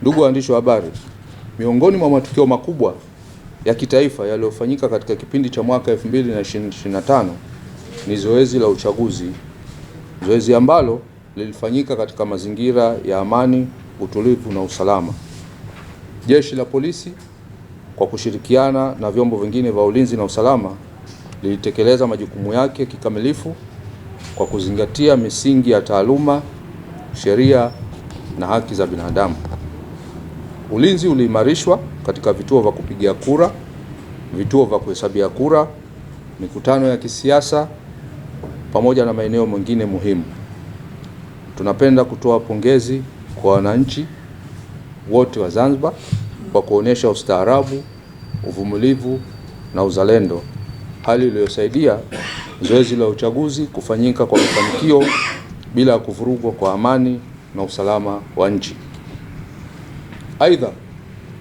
Ndugu waandishi wa habari, miongoni mwa matukio makubwa ya kitaifa yaliyofanyika katika kipindi cha mwaka 2025 ni zoezi la uchaguzi, zoezi ambalo lilifanyika katika mazingira ya amani, utulivu na usalama. Jeshi la Polisi kwa kushirikiana na vyombo vingine vya ulinzi na usalama lilitekeleza majukumu yake kikamilifu kwa kuzingatia misingi ya taaluma, sheria na haki za binadamu. Ulinzi uliimarishwa katika vituo vya kupigia kura, vituo vya kuhesabia kura, mikutano ya kisiasa pamoja na maeneo mengine muhimu. Tunapenda kutoa pongezi kwa wananchi wote wa Zanzibar kwa kuonesha ustaarabu, uvumilivu na uzalendo, hali iliyosaidia zoezi la uchaguzi kufanyika kwa mafanikio bila kuvurugwa kwa amani na usalama wa nchi. Aidha,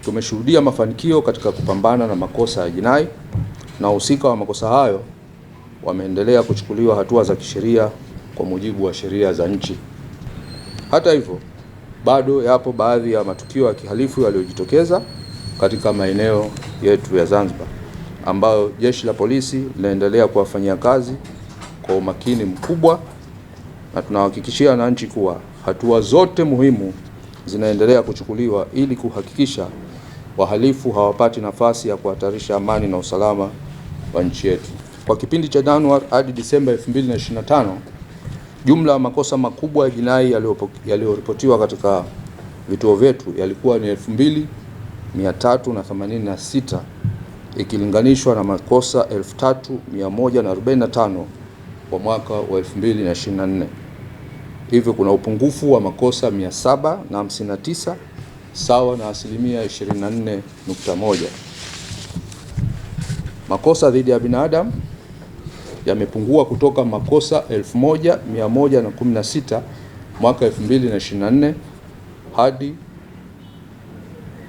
tumeshuhudia mafanikio katika kupambana na makosa ya jinai na wahusika wa makosa hayo wameendelea kuchukuliwa hatua za kisheria kwa mujibu wa sheria za nchi. Hata hivyo, bado yapo baadhi ya matukio ya kihalifu yaliyojitokeza katika maeneo yetu ya Zanzibar ambayo Jeshi la Polisi linaendelea kuwafanyia kazi kwa umakini mkubwa, na tunahakikishia wananchi kuwa hatua zote muhimu zinaendelea kuchukuliwa ili kuhakikisha wahalifu hawapati nafasi ya kuhatarisha amani na usalama wa nchi yetu. Kwa kipindi cha Januari hadi Disemba 2025, jumla ya makosa makubwa ya jinai yaliyoripotiwa katika vituo vyetu yalikuwa ni 2386 ikilinganishwa na makosa 3145 kwa mwaka wa 2024. Hivyo kuna upungufu wa makosa 759 sawa na 24.1%. Makosa dhidi ya binadamu yamepungua kutoka makosa 1116 mwaka 2024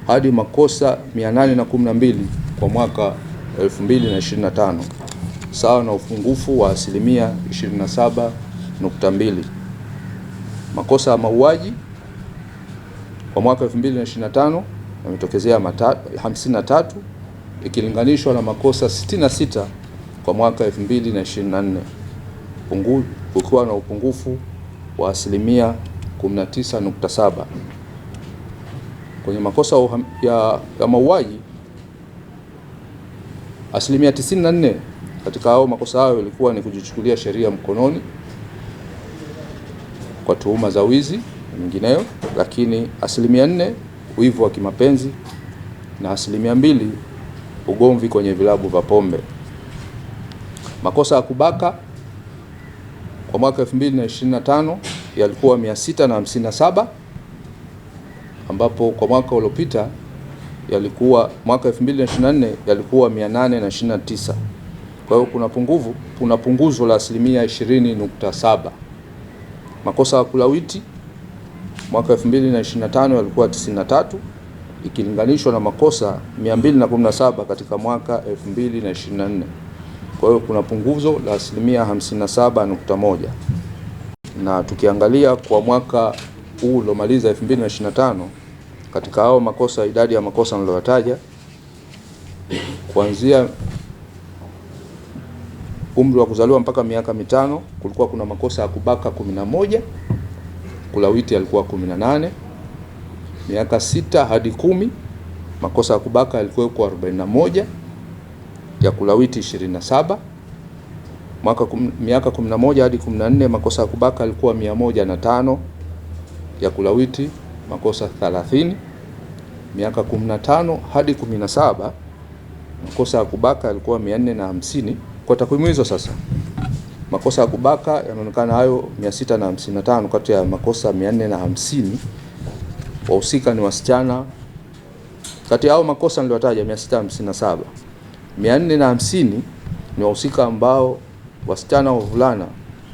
hadi makosa 812 kwa mwaka 2025 sawa na upungufu wa 27.2%. Makosa ya mauaji kwa mwaka 2025 yametokezea 53 ikilinganishwa na makosa 66 kwa mwaka 2024, ukiwa na upungufu wa 19.7%. Kwenye makosa ya mauaji, 94% katika hao makosa hayo ilikuwa ni kujichukulia sheria mkononi kwa tuhuma za wizi na mengineyo, lakini 4% wivu wa kimapenzi na 2% ugomvi kwenye vilabu vya pombe. Makosa ya kubaka kwa mwaka 2025 yalikuwa 657, ambapo kwa mwaka uliopita mwaka 2024 yalikuwa 829. Kwa hiyo kuna punguzo la 20.7%. Makosa ya kulawiti mwaka 2025 yalikuwa 93 ikilinganishwa na makosa 217 katika mwaka 2024. Kwa hiyo kuna punguzo la 57.1%. Na tukiangalia kwa mwaka huu uliomaliza 2025, katika hao makosa, idadi ya makosa niliyotaja, kuanzia umri wa kuzaliwa mpaka miaka 5 kulikuwa kuna makosa ya kubaka 11, kulawiti yalikuwa 18, miaka 6 hadi 10 makosa ya kubaka yalikuwa kwa 41, ya kulawiti 27, miaka 11 hadi 14 makosa ya kubaka yalikuwa 105, ya kulawiti makosa 30, miaka 15 hadi 17 makosa ya kubaka yalikuwa 450. Kwa takwimu hizo sasa, makosa ya kubaka yanaonekana hayo 655 kati ya makosa 450, wahusika ni wasichana. Kati ya hao makosa niliyotaja 657, 450 ni wahusika ambao wasichana au wavulana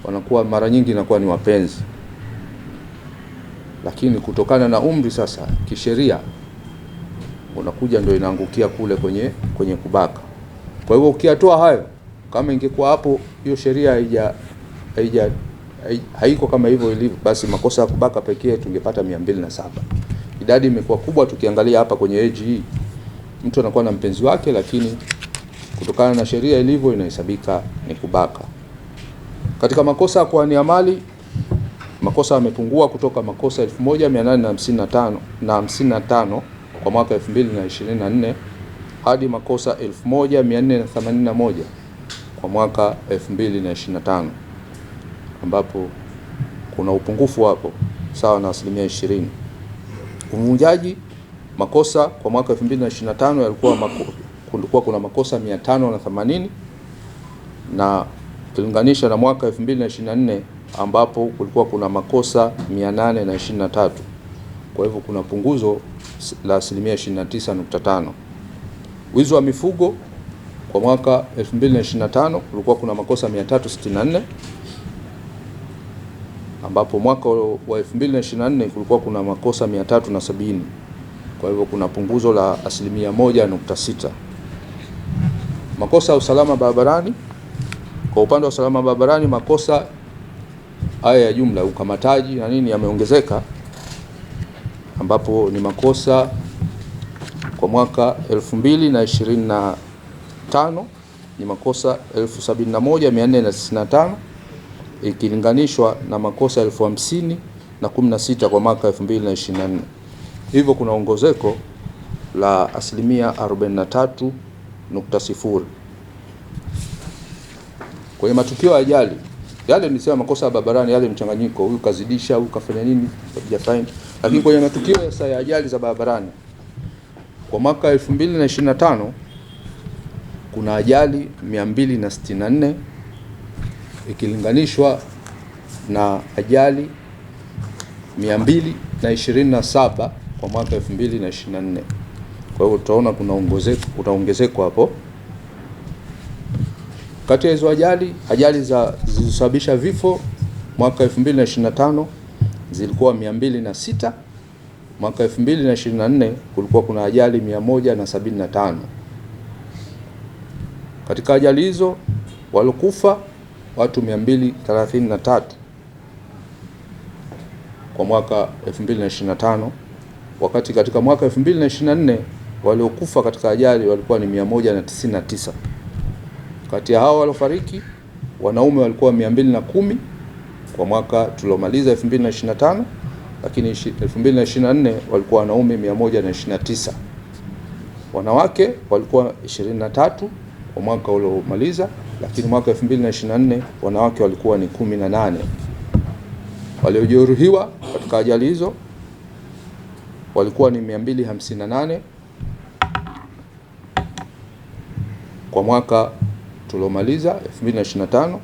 wanakuwa mara nyingi inakuwa ni wapenzi, lakini kutokana na umri sasa kisheria unakuja ndio inaangukia kule kwenye kubaka. Kwa hivyo ukiatoa hayo, kama ingekuwa hapo hiyo sheria haiko kama hivyo ilivyo, basi makosa ya kubaka pekee tungepata 207. idadi imekuwa kubwa. Tukiangalia hapa kwenye age hii, mtu anakuwa na mpenzi wake, lakini kutokana na sheria ilivyo inahesabika ni kubaka. Katika makosa ya kuania mali, makosa yamepungua kutoka makosa 1855 kwa mwaka 2024 hadi makosa 1481 kwa mwaka 2025, ambapo kuna upungufu hapo sawa na 20%. Uvunjaji, makosa kwa mwaka 2025 kulikuwa kuna makosa 580 na ukilinganisha na mwaka 2024 ambapo kulikuwa kuna makosa 823. Kwa hivyo kuna punguzo la 29.5. Wizi wa mifugo kwa mwaka 2025 kulikuwa kuna makosa 364, ambapo mwaka wa 2024 kulikuwa kuna makosa 370. Kwa hivyo kuna punguzo la 1.6. Makosa ya usalama barabarani, kwa upande wa usalama barabarani, makosa haya ya jumla, ukamataji na nini, yameongezeka, ambapo ni makosa kwa mwaka 2025 ni makosa 71,495 ikilinganishwa na makosa 50,016 kwa mwaka 2024. Hivyo kuna ongezeko la 43.0. Kwenye matukio ya ajali, yale nisema makosa ya barabarani, yale mchanganyiko, huyu kazidisha, huyu kafanya nini, hajafanya. Lakini kwenye matukio ya ajali za barabarani kwa mwaka 2025 kuna ajali 264 ikilinganishwa na ajali 227 kwa mwaka 2024. Kwa hiyo tutaona kuna ongezeko hapo. Kati ya hizo ajali zilizosababisha vifo mwaka 2025 zilikuwa 206. Mwaka 2024 kulikuwa kuna ajali 175. Katika ajali hizo walokufa watu 233 kwa mwaka 2025, wakati katika mwaka 2024 waliokufa katika ajali walikuwa ni 199. Kati ya hao waliofariki, wanaume walikuwa 210 kwa mwaka tuliomaliza 2025, lakini 2024 walikuwa wanaume 129. Wanawake walikuwa 23 kwa mwaka uliomaliza, lakini mwaka 2024 wanawake walikuwa ni 18. Waliojeruhiwa katika ajali hizo walikuwa ni 258 kwa mwaka tuliomaliza 2025.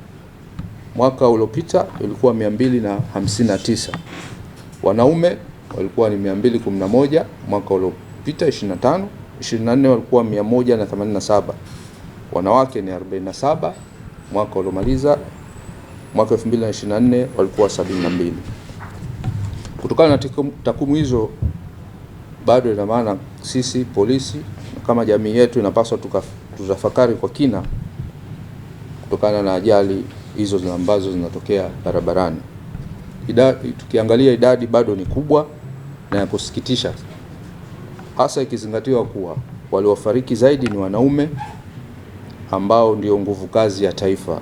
Mwaka uliopita ilikuwa 259. Wanaume walikuwa ni 211 mwaka uliopita 25. 24 walikuwa 187. Wanawake ni 47 mwaka uliomaliza mwaka 2024 walikuwa 72. Kutokana na takwimu hizo, bado ina maana sisi polisi kama jamii yetu inapaswa tutafakari kwa kina kutokana na ajali hizo ambazo zinatokea barabarani. Tukiangalia idadi bado ni kubwa na ya kusikitisha, hasa ikizingatiwa kuwa waliofariki zaidi ni wanaume ambao ndio nguvu kazi ya taifa.